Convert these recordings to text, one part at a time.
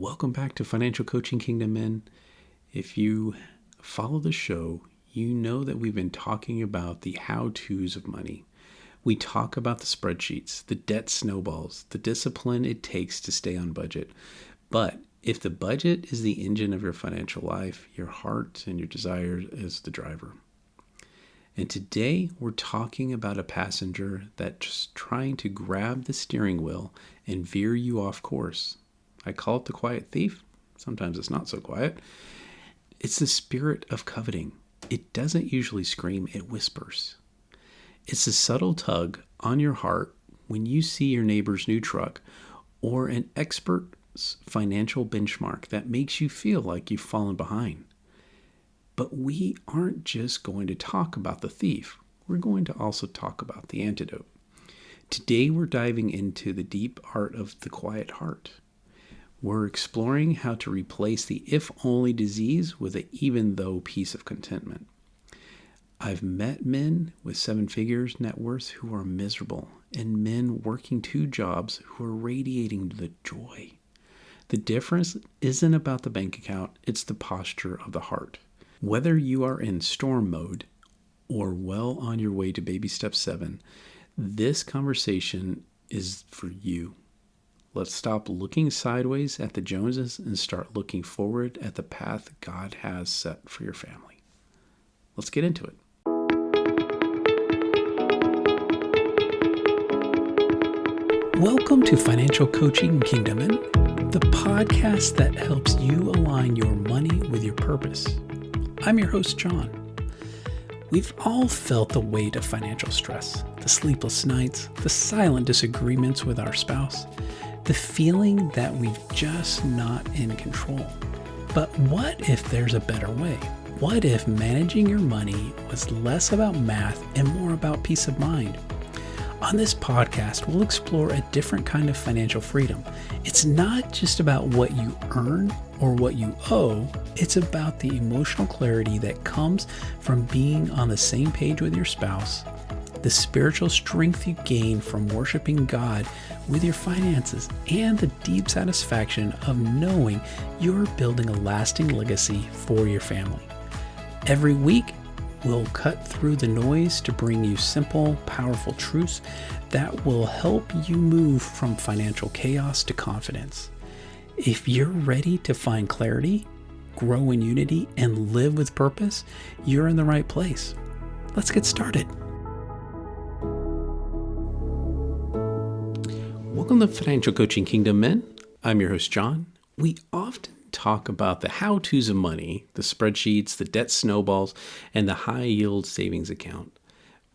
Welcome back to Financial Coaching Kingdom Men. If you follow the show, you know that we've been talking about the how-tos of money. We talk about the spreadsheets, the debt snowballs, the discipline it takes to stay on budget. But if the budget is the engine of your financial life, your heart and your desire is the driver. And today we're talking about a passenger that's just trying to grab the steering wheel and veer you off course. I call it the quiet thief. Sometimes it's not so quiet. It's the spirit of coveting. It doesn't usually scream, it whispers. It's a subtle tug on your heart when you see your neighbor's new truck or an expert's financial benchmark that makes you feel like you've fallen behind. But we aren't just going to talk about the thief. We're going to also talk about the antidote. Today we're diving into the deep art of the quiet heart. We're exploring how to replace the if-only disease with an even-though piece of contentment. I've met men with 7 figures net worth who are miserable, and men working 2 jobs who are radiating the joy. The difference isn't about the bank account, it's the posture of the heart. Whether you are in storm mode or well on your way to baby step 7, this conversation is for you. Let's stop looking sideways at the Joneses and start looking forward at the path God has set for your family. Let's get into it. Welcome to Financial Coaching Kingdom Men, the podcast that helps you align your money with your purpose. I'm your host, John. We've all felt the weight of financial stress, the sleepless nights, the silent disagreements with our spouse, the feeling that we've just not in control. But what if there's a better way? What if managing your money was less about math and more about peace of mind? On this podcast, we'll explore a different kind of financial freedom. It's not just about what you earn or what you owe. It's about the emotional clarity that comes from being on the same page with your spouse, the spiritual strength you gain from worshiping God with your finances, and the deep satisfaction of knowing you're building a lasting legacy for your family. Every week, we'll cut through the noise to bring you simple, powerful truths that will help you move from financial chaos to confidence. If you're ready to find clarity, grow in unity, and live with purpose, you're in the right place. Let's get started. Welcome to Financial Coaching Kingdom Men. I'm your host, John. We often talk about the how-tos of money, the spreadsheets, the debt snowballs, and the high-yield savings account.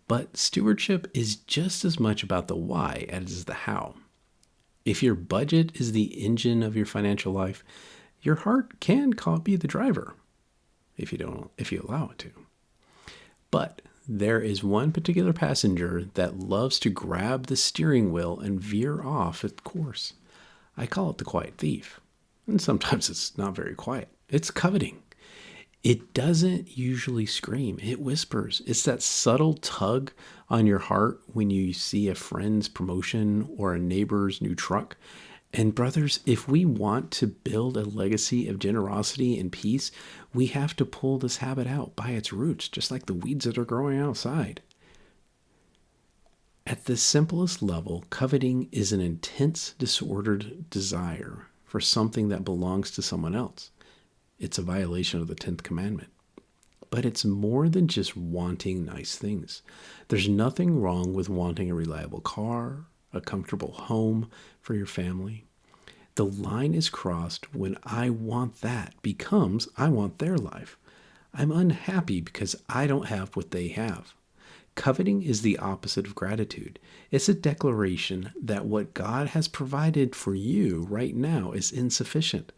But stewardship is just as much about the why as it is the how. If your budget is the engine of your financial life, your heart can be the driver, if you allow it to. But there is one particular passenger that loves to grab the steering wheel and veer off its course. I call it the quiet thief. And sometimes it's not very quiet. It's coveting. It doesn't usually scream. It whispers. It's that subtle tug on your heart when you see a friend's promotion or a neighbor's new truck. And brothers, if we want to build a legacy of generosity and peace, we have to pull this habit out by its roots, just like the weeds that are growing outside. At the simplest level, coveting is an intense, disordered desire for something that belongs to someone else. It's a violation of the 10th commandment. But it's more than just wanting nice things. There's nothing wrong with wanting a reliable car, a comfortable home for your family. The line is crossed when I want that becomes I want their life. I'm unhappy because I don't have what they have. Coveting is the opposite of gratitude. It's a declaration that what God has provided for you right now is insufficient.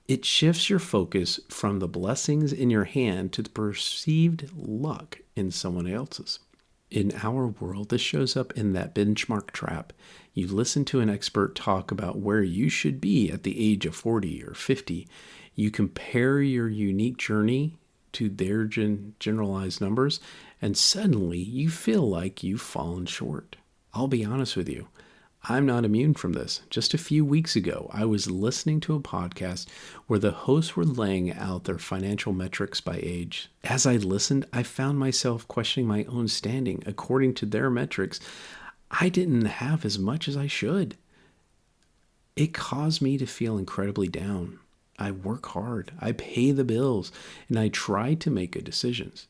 It shifts your focus from the blessings in your hand to the perceived luck in someone else's. In our world, this shows up in that benchmark trap. You listen to an expert talk about where you should be at the age of 40 or 50. You compare your unique journey to their generalized numbers, and suddenly you feel like you've fallen short. I'll be honest with you. I'm not immune from this. Just a few weeks ago, I was listening to a podcast where the hosts were laying out their financial metrics by age. As I listened, I found myself questioning my own standing. According to their metrics, I didn't have as much as I should. It caused me to feel incredibly down. I work hard, I pay the bills, and I try to make good decisions.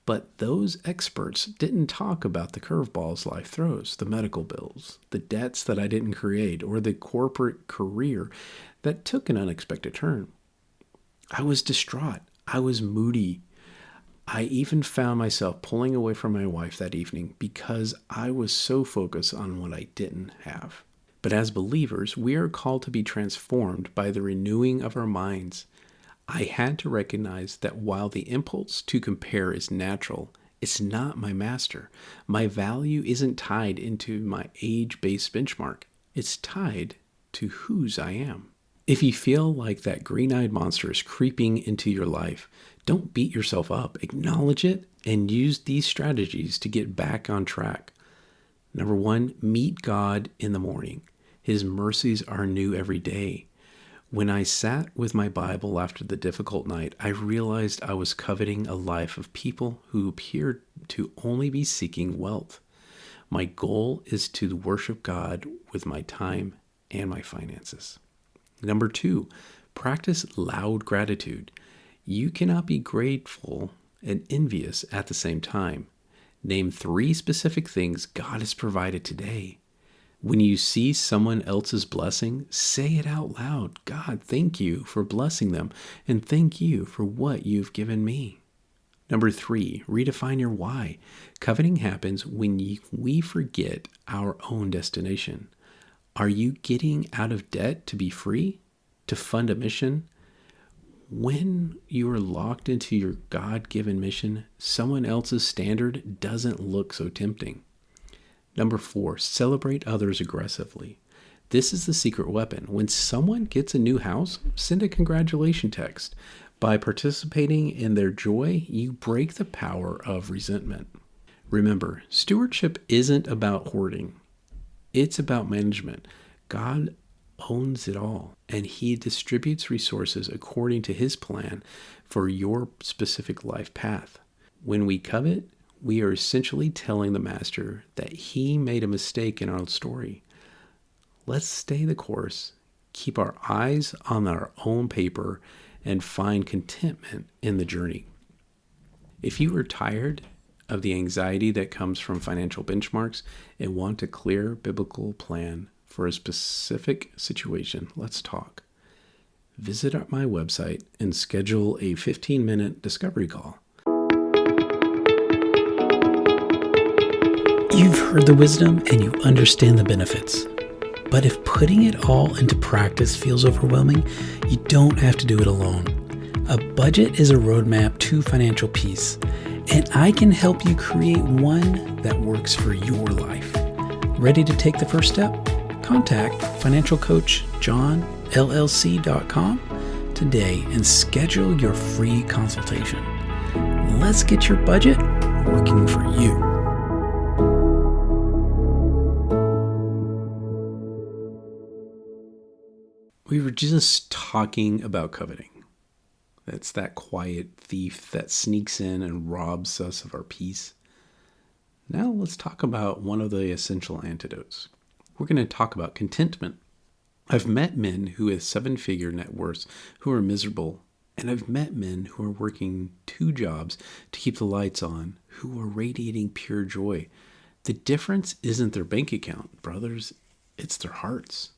But those experts didn't talk about the curveballs life throws, the medical bills, the debts that I didn't create, or the corporate career that took an unexpected turn. I was distraught. I was moody. I even found myself pulling away from my wife that evening because I was so focused on what I didn't have. But as believers, we are called to be transformed by the renewing of our minds. I had to recognize that while the impulse to compare is natural, it's not my master. My value isn't tied into my age-based benchmark. It's tied to whose I am. If you feel like that green-eyed monster is creeping into your life, don't beat yourself up. Acknowledge it and use these strategies to get back on track. Number 1, meet God in the morning. His mercies are new every day. When I sat with my Bible after the difficult night, I realized I was coveting a life of people who appeared to only be seeking wealth. My goal is to worship God with my time and my finances. Number 2, practice loud gratitude. You cannot be grateful and envious at the same time. Name 3 specific things God has provided today. When you see someone else's blessing, say it out loud. God, thank you for blessing them, and thank you for what you've given me. Number 3, redefine your why. Coveting happens when we forget our own destination. Are you getting out of debt to be free? To fund a mission? When you are locked into your God-given mission, someone else's standard doesn't look so tempting. Number 4, celebrate others aggressively. This is the secret weapon. When someone gets a new house, send a congratulation text. By participating in their joy, you break the power of resentment. Remember, stewardship isn't about hoarding. It's about management. God owns it all, and He distributes resources according to His plan for your specific life path. When we covet, we are essentially telling the Master that He made a mistake in our story. Let's stay the course, keep our eyes on our own paper, and find contentment in the journey. If you are tired of the anxiety that comes from financial benchmarks and want a clear biblical plan for a specific situation, let's talk. Visit my website and schedule a 15-minute discovery call. You've heard the wisdom and you understand the benefits. But if putting it all into practice feels overwhelming, you don't have to do it alone. A budget is a roadmap to financial peace, and I can help you create one that works for your life. Ready to take the first step? Contact financial coach johnllc.com today and schedule your free consultation. Let's get your budget working for you. We were just talking about coveting. That's that quiet thief that sneaks in and robs us of our peace. Now let's talk about one of the essential antidotes. We're going to talk about contentment. I've met men who have 7-figure net worths who are miserable, and I've met men who are working 2 jobs to keep the lights on, who are radiating pure joy. The difference isn't their bank account, brothers. It's their hearts.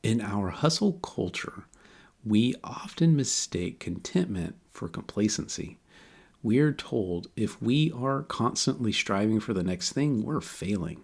In our hustle culture, we often mistake contentment for complacency. We are told if we are constantly striving for the next thing, we're failing.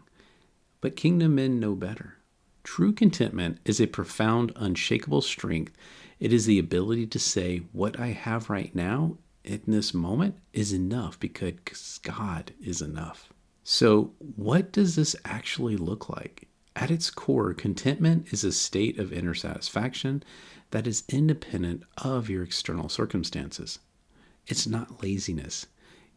But kingdom men know better. True contentment is a profound, unshakable strength. It is the ability to say, what I have right now in this moment is enough because God is enough. So what does this actually look like? At its core, contentment is a state of inner satisfaction that is independent of your external circumstances. It's not laziness.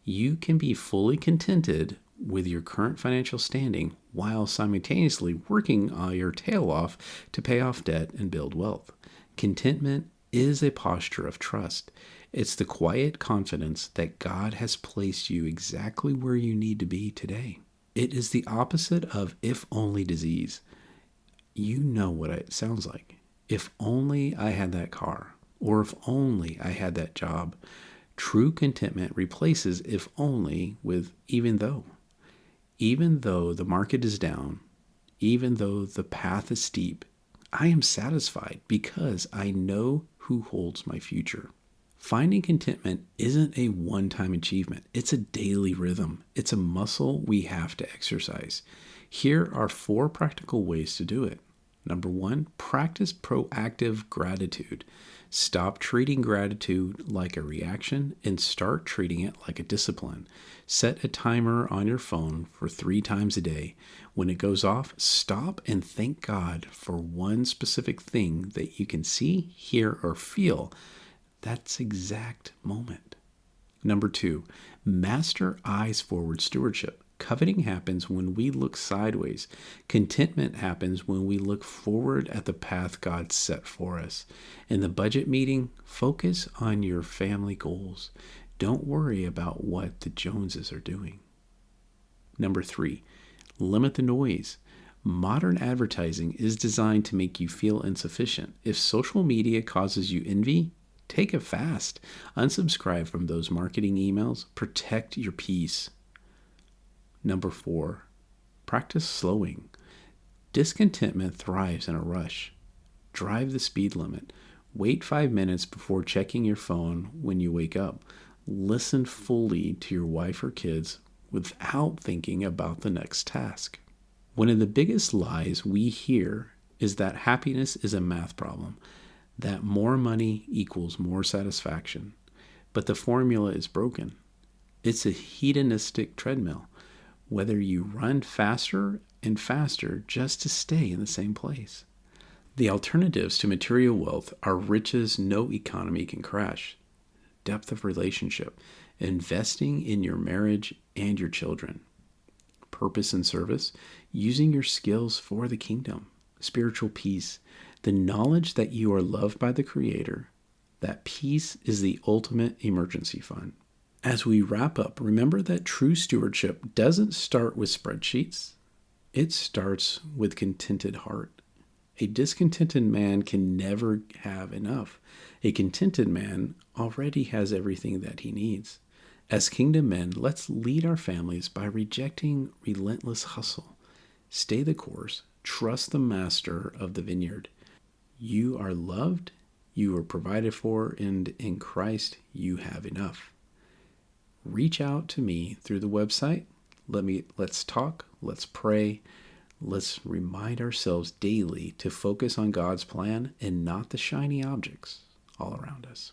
You can be fully contented with your current financial standing while simultaneously working your tail off to pay off debt and build wealth. Contentment is a posture of trust. It's the quiet confidence that God has placed you exactly where you need to be today. It is the opposite of if only disease. You know what it sounds like. If only I had that car, or if only I had that job. True contentment replaces if only with even though. Even though the market is down, even though the path is steep, I am satisfied because I know who holds my future. Finding contentment isn't a one-time achievement. It's a daily rhythm. It's a muscle we have to exercise. Here are 4 practical ways to do it. Number 1, practice proactive gratitude. Stop treating gratitude like a reaction and start treating it like a discipline. Set a timer on your phone for 3 times a day. When it goes off, stop and thank God for one specific thing that you can see, hear, or feel. That's exact moment. Number 2, master eyes forward stewardship. Coveting happens when we look sideways. Contentment happens when we look forward at the path God set for us. In the budget meeting, focus on your family goals. Don't worry about what the Joneses are doing. Number 3, limit the noise. Modern advertising is designed to make you feel insufficient. If social media causes you envy, take a fast. Unsubscribe from those marketing emails. Protect your peace. Number 4, practice slowing. Discontentment thrives in a rush. Drive the speed limit. Wait 5 minutes before checking your phone when you wake up. Listen fully to your wife or kids without thinking about the next task. One of the biggest lies we hear is that happiness is a math problem, that more money equals more satisfaction. But the formula is broken. It's a hedonistic treadmill. Whether you run faster and faster just to stay in the same place. The alternatives to material wealth are riches no economy can crash, depth of relationship, investing in your marriage and your children, purpose and service, using your skills for the kingdom, spiritual peace, the knowledge that you are loved by the Creator. That peace is the ultimate emergency fund. As we wrap up, remember that true stewardship doesn't start with spreadsheets. It starts with contented heart. A discontented man can never have enough. A contented man already has everything that he needs. As kingdom men, let's lead our families by rejecting relentless hustle. Stay the course. Trust the master of the vineyard. You are loved, you are provided for, and in Christ you have enough. Reach out to me through the website. Let's talk, let's pray, let's remind ourselves daily to focus on God's plan and not the shiny objects all around us.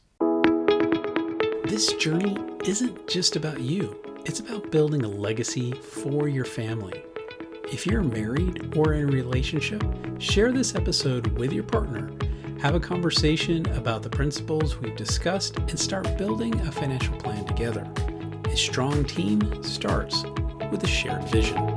This journey isn't just about you. It's about building a legacy for your family. If you're married or in a relationship, share this episode with your partner. Have a conversation about the principles we've discussed and start building a financial plan together. A strong team starts with a shared vision.